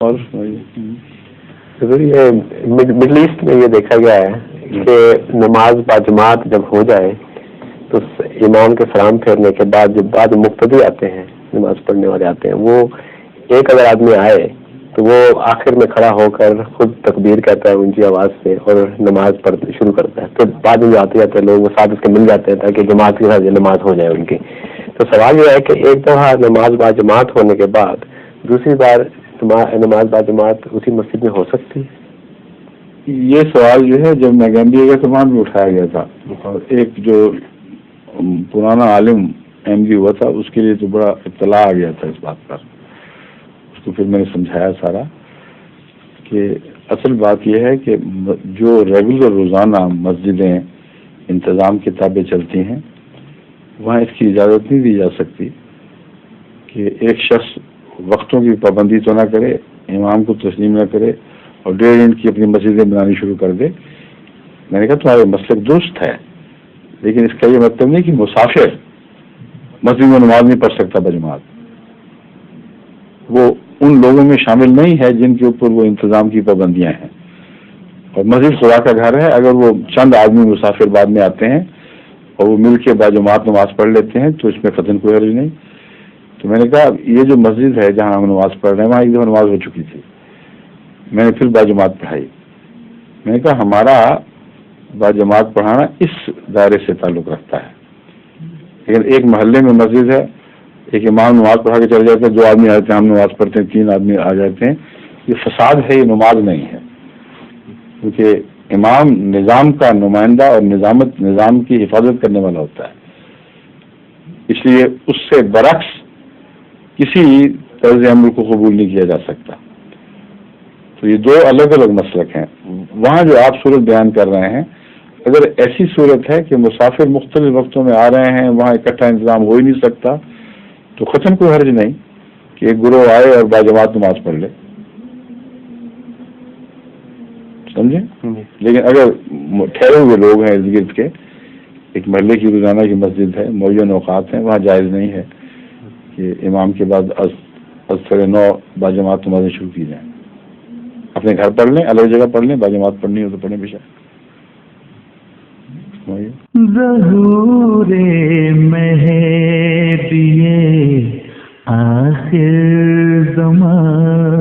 اور یہ middle asset میں یہ دیکھا گیا ہے کہ نماز باجماعت جب ہو جائے تو امام کے سلام پھیرنے کے بعد جو بعد مقتدی آتے ہیں، نماز پڑھنے والے آتے ہیں، وہ ایک اگر آدمی آئے تو وہ آخر میں کھڑا ہو کر خود تکبیر کہتا ہے اونچی آواز سے اور نماز پڑھنا شروع کرتا ہے. تو بعد میں جو آتے جاتے ہیں لوگ وہ ساتھ اس کے مل جاتے ہیں تاکہ جماعت کے ساتھ نماز ہو جائے ان کی. تو سوال یہ ہے کہ ایک دفعہ نماز باجماعت ہونے کے بعد دوسری بار نماز باجماعت اسی مسجد میں ہو سکتی ہے؟ یہ سوال جو ہے جب میگنڈی کے زمان میں اٹھایا گیا تھا، اور ایک جو پرانا عالم ایم ڈی ہوا تھا اس کے لیے تو بڑا اطلاع آ گیا تھا اس بات پر. اس کو پھر میں نے سمجھایا سارا کہ اصل بات یہ ہے کہ جو ریگولر روزانہ مسجدیں انتظام کے تابع چلتی ہیں وہاں اس کی اجازت نہیں دی جا سکتی کہ ایک شخص وقتوں کی پابندی تو نہ کرے، امام کو تسلیم نہ کرے اور 1.5 گھنٹے کی اپنی مسجدیں بنانی شروع کر دے. میں نے کہا تمہارا مسلک درست ہے، لیکن اس کا یہ مطلب نہیں کہ مسافر مسجد میں نماز نہیں پڑھ سکتا بجماعت. وہ ان لوگوں میں شامل نہیں ہے جن کے اوپر وہ انتظام کی پابندیاں ہیں. اور مسجد خدا کا گھر ہے، اگر وہ چند آدمی مسافر بعد میں آتے ہیں اور وہ مل کے باجماعت نماز پڑھ لیتے ہیں تو اس میں ختم کوئی حرج نہیں. تو میں نے کہا یہ جو مسجد ہے جہاں ہم نماز پڑھ رہے ہیں وہاں ایک دفعہ نماز ہو چکی تھی، میں نے پھر باجماعت پڑھائی. میں نے کہا ہمارا باجماعت پڑھانا اس دائرے سے تعلق رکھتا ہے، لیکن ایک محلے میں مسجد ہے، ایک امام نماز پڑھا کے چلے جاتے ہیں، 2 آدمی آتے ہیں ہم نماز پڑھتے ہیں، 3 آدمی آ جاتے ہیں، یہ فساد ہے، یہ نماز نہیں ہے. کیونکہ امام نظام کا نمائندہ اور نظام کی حفاظت کرنے والا ہوتا ہے، اس لیے اس سے برعکس کسی طرز عمل کو قبول نہیں کیا جا سکتا. تو یہ 2 الگ الگ مسلک ہیں. وہاں جو آپ صورت بیان کر رہے ہیں، اگر ایسی صورت ہے کہ مسافر مختلف وقتوں میں آ رہے ہیں، وہاں اکٹھا انتظام ہو ہی نہیں سکتا، تو ختم کوئی حرج نہیں کہ ایک گروہ آئے اور باجماعت نماز پڑھ لے، سمجھے. لیکن اگر ٹھہرے ہوئے لوگ ہیں ارد گرد کے، ایک محلے کی روزانہ کی مسجد ہے، معین اوقات ہیں، وہاں جائز نہیں ہے کہ امام کے بعد از 9:30 باجماعت نمازیں شروع کی جائیں. اپنے گھر پڑھ لیں، الگ جگہ پڑھ لیں، باجماعت پڑھنی ہو تو پڑھیں بے شک. ظہور مہدی آخر زمان